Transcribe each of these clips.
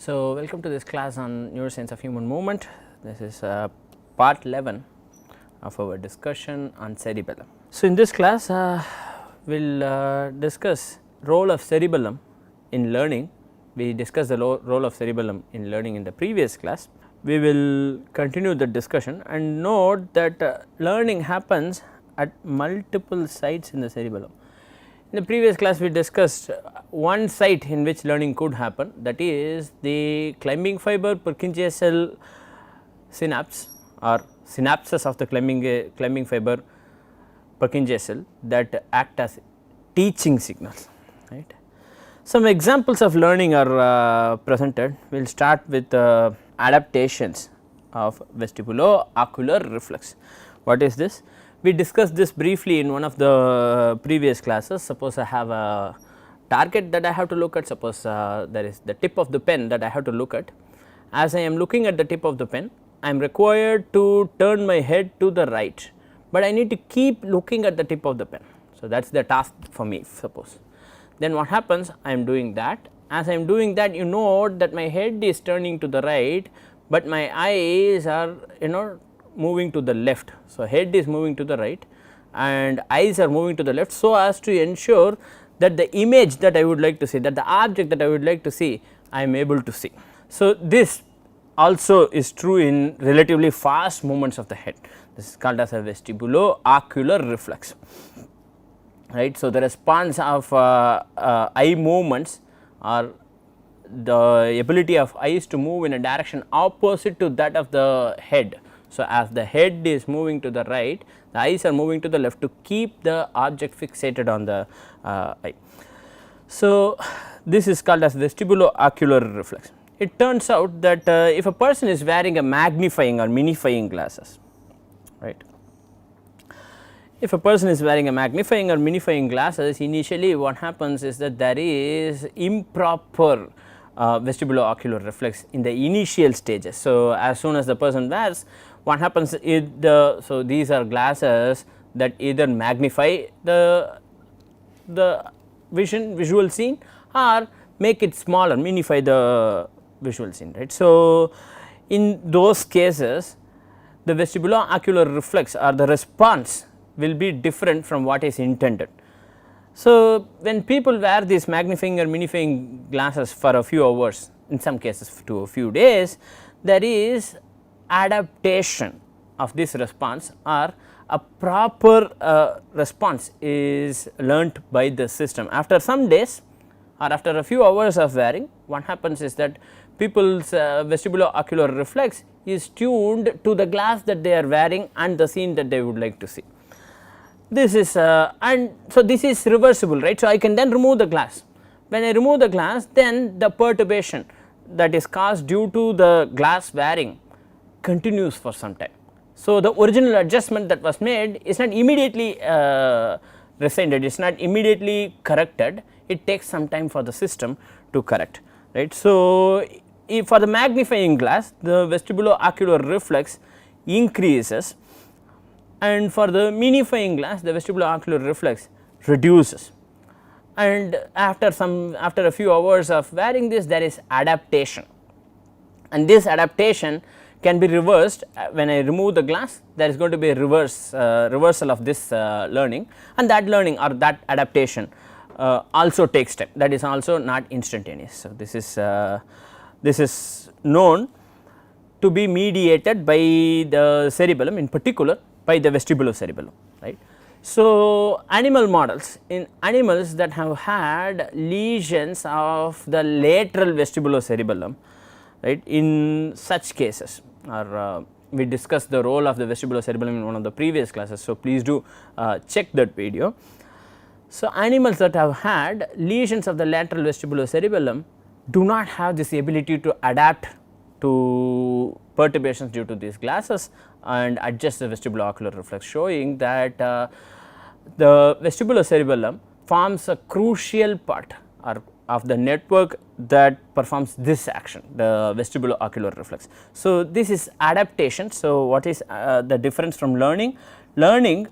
So, welcome to this class on neuroscience of human movement. This is part 11 of our discussion on cerebellum. So, in this class we will discuss role of cerebellum in learning. We discussed the role of cerebellum in learning in the previous class. We will continue the discussion and note that learning happens at multiple sites in the cerebellum. In the previous class we discussed one site in which learning could happen, that is the climbing fiber Purkinje cell synapse or synapses of the climbing fiber Purkinje cell that act as teaching signals, right. Some examples of learning are presented. We will start with adaptations of vestibulo-ocular reflex. What is this? We discussed this briefly in one of the previous classes. Suppose I have a target that I have to look at, suppose there is the tip of the pen that I have to look at. As I am looking at the tip of the pen, I am required to turn my head to the right, but I need to keep looking at the tip of the pen. So, that is the task for me, suppose. Then what happens? I am doing that. As I am doing that, you note that my head is turning to the right, but my eyes are moving to the left. So, head is moving to the right and eyes are moving to the left, so as to ensure that the image that I would like to see, that the object that I would like to see, I am able to see. So, this also is true in relatively fast movements of the head. This is called as a vestibulo-ocular reflex, right. So, the response of eye movements or the ability of eyes to move in a direction opposite to that of the head. So, as the head is moving to the right, the eyes are moving to the left to keep the object fixated on the eye. So, this is called as vestibulo-ocular reflex. It turns out that if a person is wearing a magnifying or minifying glasses, right. If a person is wearing a magnifying or minifying glasses, initially what happens is that there is improper vestibulo-ocular reflex in the initial stages. So, as soon as the person wears, what happens is so these are glasses that either magnify the visual scene or make it smaller, minify the visual scene, right. So, in those cases the vestibulo-ocular reflex or the response will be different from what is intended. So, when people wear these magnifying or minifying glasses for a few hours, in some cases to a few days, there is adaptation of this response or a proper response is learnt by the system. After some days or after a few hours of wearing, what happens is that people's vestibulo-ocular reflex is tuned to the glass that they are wearing and the scene that they would like to see. This is and so this is reversible, right. So, I can then remove the glass. When I remove the glass, then the perturbation that is caused due to the glass wearing continues for some time. So, the original adjustment that was made is not immediately rescinded, it is not immediately corrected, it takes some time for the system to correct, right. So, if for the magnifying glass, the vestibulo-ocular reflex increases, and for the minifying glass the vestibulo-ocular reflex reduces, and after a few hours of wearing this, there is adaptation, and this adaptation can be reversed. When I remove the glass, there is going to be a reversal of this learning, and that learning or that adaptation also takes time, that is also not instantaneous. So, this is known to be mediated by the cerebellum, in particular by the vestibulocerebellum, right. So, animal models, in animals that have had lesions of the lateral vestibulocerebellum, right, in such cases, or we discussed the role of the vestibulocerebellum in one of the previous classes. So, please do check that video. So, animals that have had lesions of the lateral vestibulocerebellum do not have this ability to adapt to perturbations due to these glasses and adjust the vestibulo-ocular reflex, showing that the vestibulocerebellum forms a crucial part of the network that performs this action, the vestibulo-ocular reflex. So, this is adaptation. So, what is the difference from learning? Learning,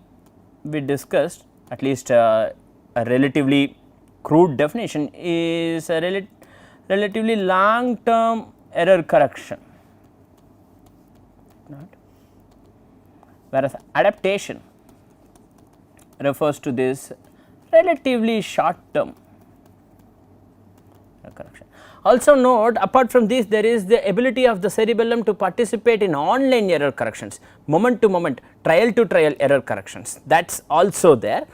we discussed, at least a relatively crude definition, is a relatively long term error correction, right? Whereas adaptation refers to this relatively short term correction. Also note, apart from this, there is the ability of the cerebellum to participate in online error corrections, moment to moment, trial to trial error corrections, that is also there.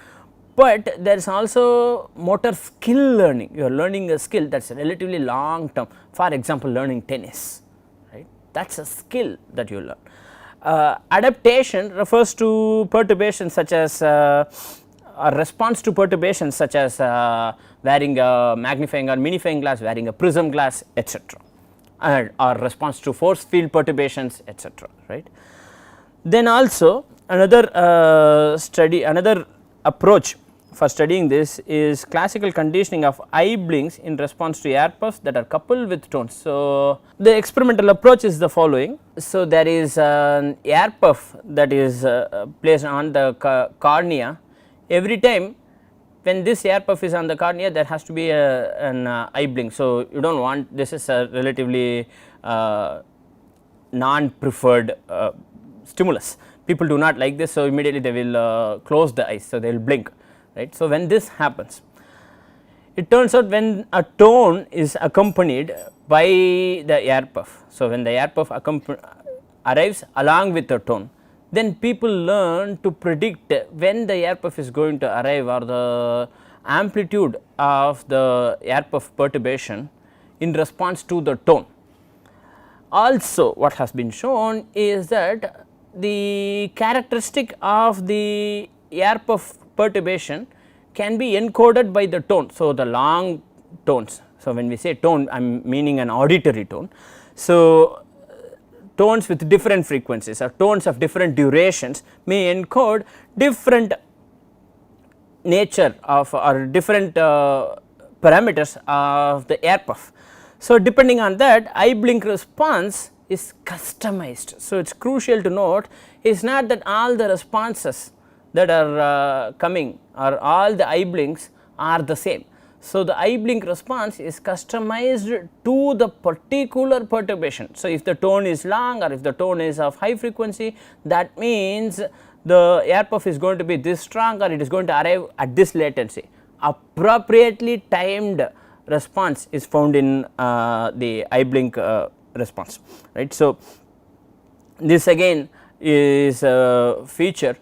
But there is also motor skill learning, you are learning a skill that is relatively long term, for example learning tennis, right, that is a skill that you learn. Adaptation refers to perturbations such as a response to perturbations such as wearing a magnifying or magnifying glass, wearing a prism glass, etc., or response to force field perturbations, etc., right. Then also another another approach for studying this is classical conditioning of eye blinks in response to air puffs that are coupled with tones. So, the experimental approach is the following. So, there is an air puff that is placed on the cornea. Every time when this air puff is on the cornea, there has to be an eye blink. So, you do not want, this is a relatively non preferred stimulus, people do not like this. So, immediately they will close the eyes, so they will blink, right. So, when this happens, it turns out when a tone is accompanied by the air puff. So, when the air puff arrives along with the tone, then people learn to predict when the air puff is going to arrive or the amplitude of the air puff perturbation in response to the tone. Also what has been shown is that the characteristic of the air puff perturbation can be encoded by the tone. So, the long tones. So, when we say tone, I am meaning an auditory tone. So, tones with different frequencies or tones of different durations may encode different nature of or different parameters of the air puff. So, depending on that, eye blink response is customized. So, it is crucial to note, it is not that all the responses that are coming or all the eye blinks are the same. So, the eye blink response is customized to the particular perturbation. So, if the tone is long or if the tone is of high frequency, that means the air puff is going to be this strong or it is going to arrive at this latency. Appropriately timed response is found in the eye blink response, right. So, this again is a feature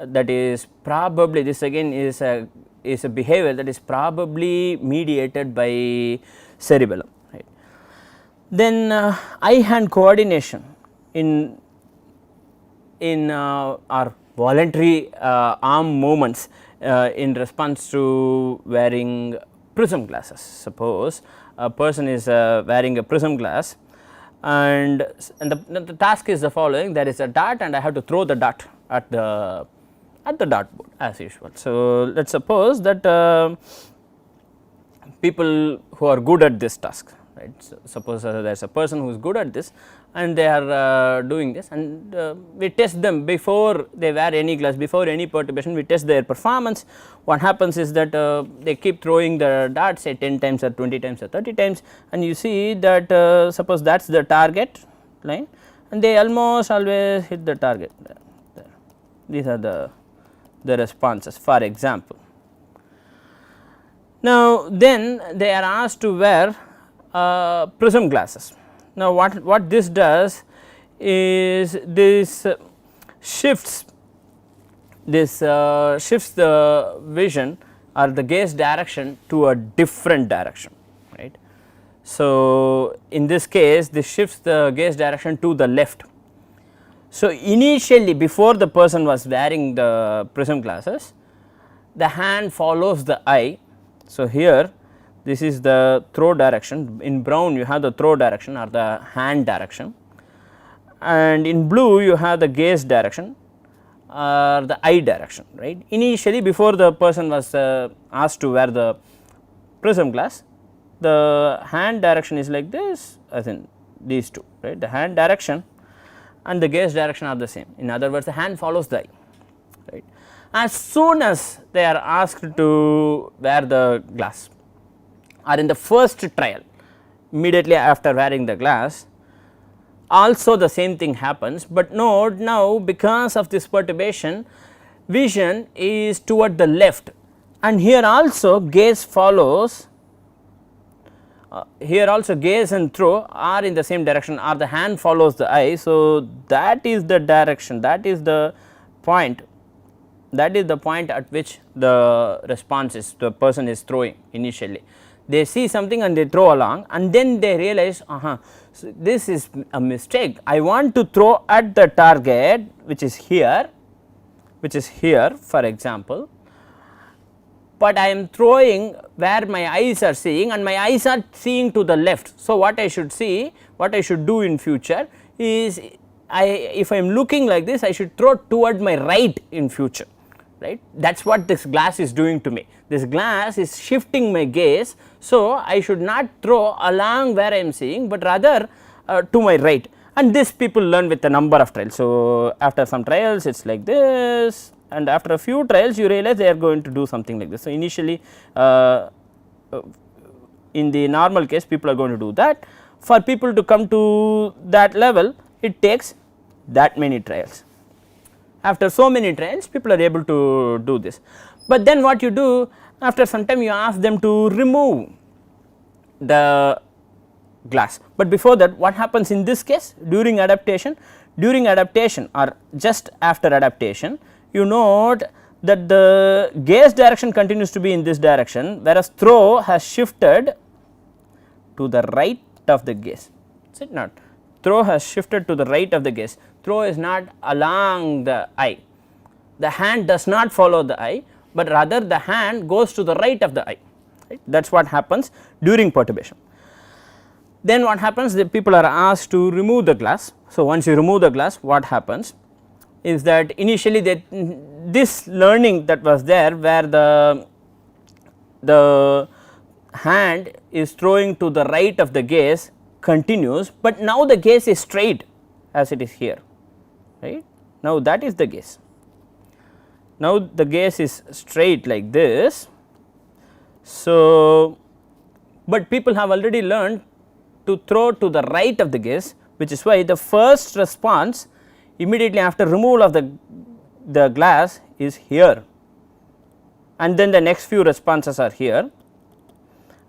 that is probably, this again is a behavior that is probably mediated by cerebellum, right. Then eye hand coordination in our voluntary arm movements in response to wearing prism glasses. Suppose a person is wearing a prism glass and the task is the following, there is a dot and I have to throw the dot at the dartboard as usual. So, let us suppose that people who are good at this task, right. So, suppose there is a person who is good at this and they are doing this and we test them before they wear any glass, before any perturbation, we test their performance. What happens is that they keep throwing the dart say 10 times or 20 times or 30 times and you see that suppose that is the target line and they almost always hit the target there. These are the responses, for example. Now, then they are asked to wear prism glasses. Now, what this does is this shifts the vision or the gaze direction to a different direction, right. So, in this case this shifts the gaze direction to the left. So, initially before the person was wearing the prism glasses, the hand follows the eye. So, here this is the throw direction, in brown you have the throw direction or the hand direction and in blue you have the gaze direction or the eye direction, right. Initially before the person was asked to wear the prism glass, the hand direction is like this, as in these two, right. The hand direction and the gaze direction are the same. In other words, the hand follows the eye, right. As soon as they are asked to wear the glass or in the first trial, immediately after wearing the glass, also the same thing happens, but note now because of this perturbation vision is toward the left, and here also gaze follows, here also gaze and throw are in the same direction, or the hand follows the eye. So, that is the direction, that is the point, at which the response is, the person is throwing initially. They see something and they throw along, and then they realize so this is a mistake, I want to throw at the target which is here for example, but I am throwing where my eyes are seeing, and my eyes are seeing to the left. So, what I should do in future is if I am looking like this, I should throw toward my right in future, right. That is what this glass is doing to me. This glass is shifting my gaze. So, I should not throw along where I am seeing, but rather to my right, and this people learn with a number of trials. So, after some trials it is like this, and after a few trials you realize they are going to do something like this. So, initially in the normal case people are going to do that. For people to come to that level, it takes that many trials. After so many trials people are able to do this, but then what you do, after some time you ask them to remove the glass. But before that, what happens in this case? During adaptation or just after adaptation, you note that the gaze direction continues to be in this direction, whereas throw has shifted to the right of the gaze, is it not? Throw has shifted to the right of the gaze, throw is not along the eye, the hand does not follow the eye, but rather the hand goes to the right of the eye, right. That is what happens during perturbation. Then what happens, the people are asked to remove the glass. So, once you remove the glass, what happens is that initially this learning that was there, where the hand is throwing to the right of the gaze continues, but now the gaze is straight as it is here, right. Now, that is the gaze. Now, the gaze is straight like this. So, but people have already learned to throw to the right of the gaze, which is why the first response immediately after removal of the glass is here, and then the next few responses are here,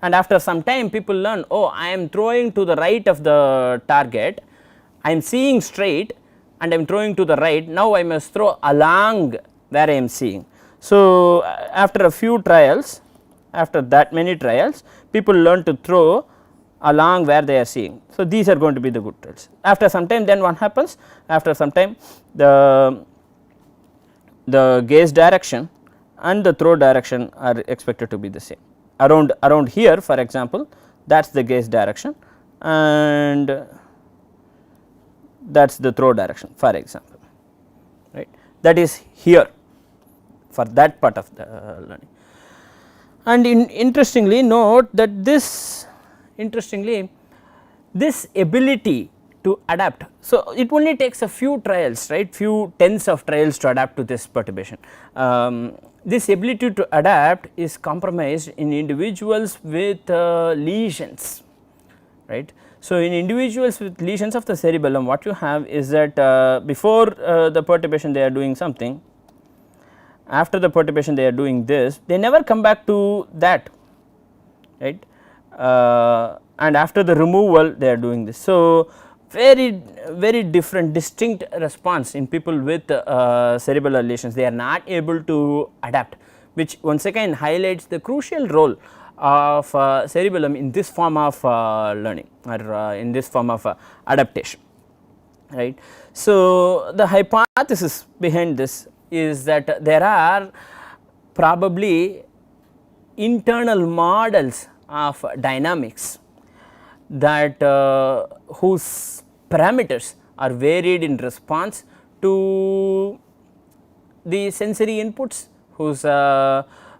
and after some time people learn, oh, I am throwing to the right of the target, I am seeing straight and I am throwing to the right, now I must throw along where I am seeing. So, after a few trials, after that many trials, people learn to throw along where they are seeing. So, these are going to be the good trials. After some time, then what happens? After some time, the gaze direction and the throw direction are expected to be the same. Around here, for example, that is the gaze direction, and that is the throw direction, for example, right. That is here for that part of the learning. And interestingly note that this ability to adapt, so it only takes a few trials, right, few tens of trials to adapt to this perturbation. This ability to adapt is compromised in individuals with lesions, right. So, in individuals with lesions of the cerebellum, what you have is that before the perturbation they are doing something, after the perturbation they are doing this, they never come back to that, right, and after the removal they are doing this. So, very different distinct response in people with cerebellar lesions, they are not able to adapt, which once again highlights the crucial role of cerebellum in this form of learning, or in this form of adaptation, right. So, the hypothesis behind this is that there are probably internal models of dynamics that whose parameters are varied in response to the sensory inputs, whose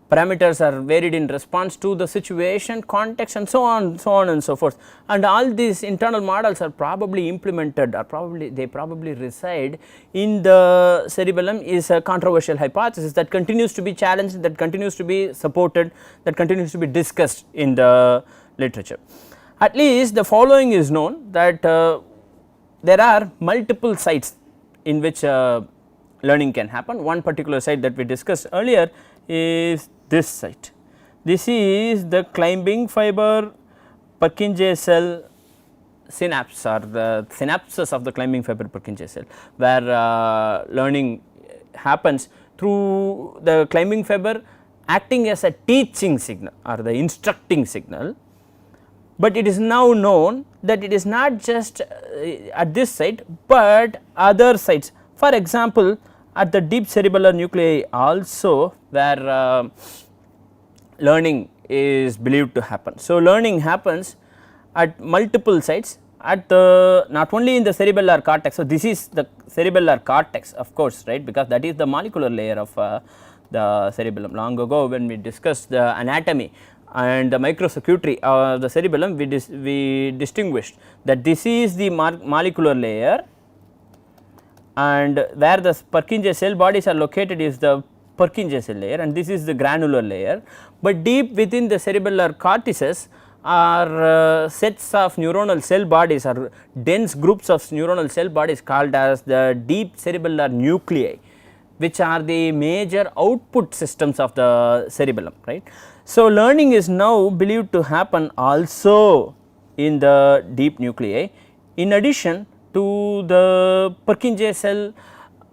parameters are varied in response to the situation, context, and so on and so forth. And all these internal models are probably implemented, or they probably reside in the cerebellum, is a controversial hypothesis that continues to be challenged, that continues to be supported, that continues to be discussed in the literature. At least the following is known, that there are multiple sites in which learning can happen. One particular site that we discussed earlier is this site. This is the climbing fiber Purkinje cell synapse, or the synapses of the climbing fiber Purkinje cell, where learning happens through the climbing fiber acting as a teaching signal or the instructing signal. But it is now known that it is not just at this site, but other sites. For example, at the deep cerebellar nuclei also, where learning is believed to happen. So, learning happens at multiple sites, at the not only in the cerebellar cortex. So, this is the cerebellar cortex, of course, right, because that is the molecular layer of the cerebellum. Long ago, when we discussed the anatomy and the microcircuitry of the cerebellum, we distinguished that this is the molecular layer, and where the Purkinje cell bodies are located is the Purkinje cell layer, and this is the granular layer. But deep within the cerebellar cortices are sets of neuronal cell bodies, or dense groups of neuronal cell bodies called as the deep cerebellar nuclei, which are the major output systems of the cerebellum, right. So, learning is now believed to happen also in the deep nuclei, in addition to the Purkinje cell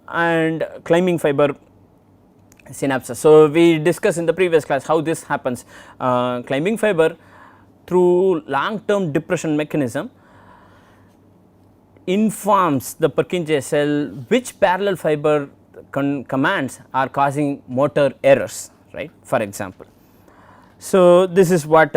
and climbing fiber synapses. So, we discussed in the previous class how this happens. Climbing fiber, through long term depression mechanism, informs the Purkinje cell which parallel fiber commands are causing motor errors, right, for example. So, this is what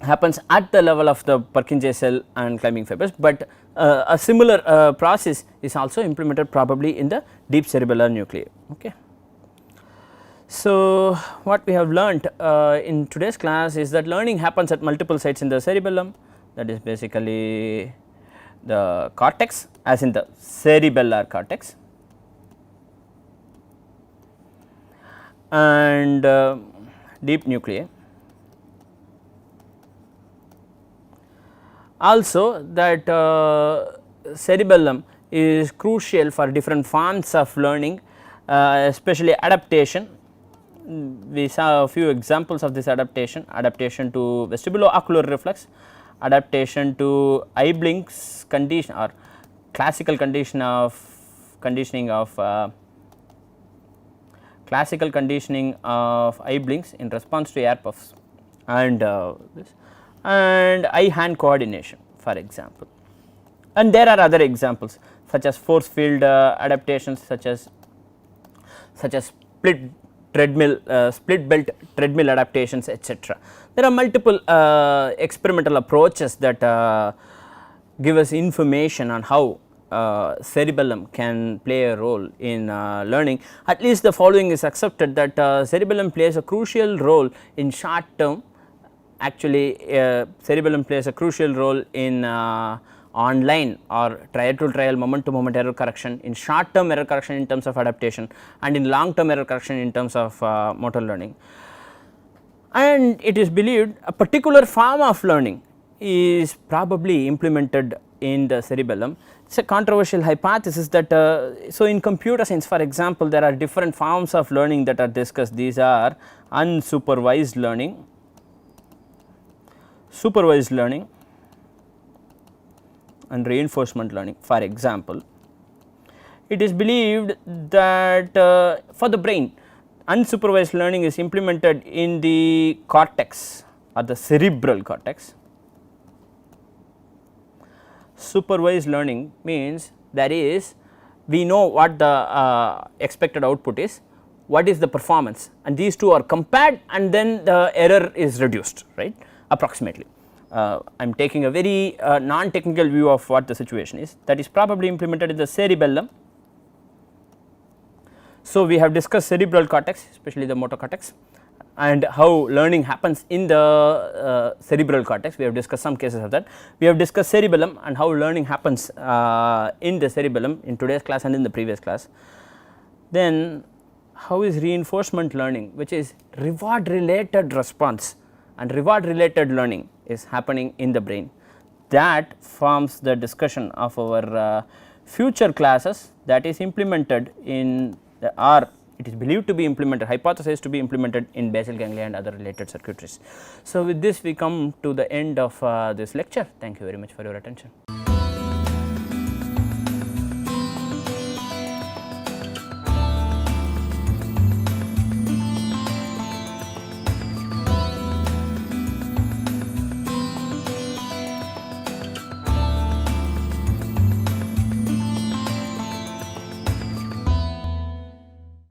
happens at the level of the Purkinje cell and climbing fibers, but a similar process is also implemented probably in the deep cerebellar nuclei. Okay. So, what we have learnt in today's class is that learning happens at multiple sites in the cerebellum, that is basically the cortex, as in the cerebellar cortex, and deep nuclei. Also, that cerebellum is crucial for different forms of learning, especially adaptation. We saw a few examples of this adaptation: adaptation to vestibulo-ocular reflex, adaptation to eye blinks condition, or classical conditioning of eye blinks in response to air puffs, and this, and eye hand coordination, for example. And there are other examples such as force field adaptations, such as split belt treadmill adaptations, etc. There are multiple experimental approaches that give us information on how cerebellum can play a role in learning. At least the following is accepted, that cerebellum plays a crucial role in short term. Actually, cerebellum plays a crucial role in online or trial to trial, moment to moment error correction, in short term error correction in terms of adaptation, and in long term error correction in terms of motor learning. And it is believed a particular form of learning is probably implemented in the cerebellum. It is a controversial hypothesis that so in computer science, for example, there are different forms of learning that are discussed. These are unsupervised learning, supervised learning, and reinforcement learning. For example, it is believed that for the brain, unsupervised learning is implemented in the cortex or the cerebral cortex. Supervised learning means that is, we know what the expected output is, what is the performance, and these two are compared, and then the error is reduced, right, approximately. I am taking a very non-technical view of what the situation is. That is probably implemented in the cerebellum. So, we have discussed cerebral cortex, especially the motor cortex, and how learning happens in the cerebral cortex. We have discussed some cases of that. We have discussed cerebellum and how learning happens in the cerebellum in today's class and in the previous class. Then how is reinforcement learning, which is reward related response, and reward related learning is happening in the brain. That forms the discussion of our future classes, that is implemented in or it is believed to be implemented, hypothesized to be implemented in basal ganglia and other related circuitries. So, with this we come to the end of this lecture. Thank you very much for your attention.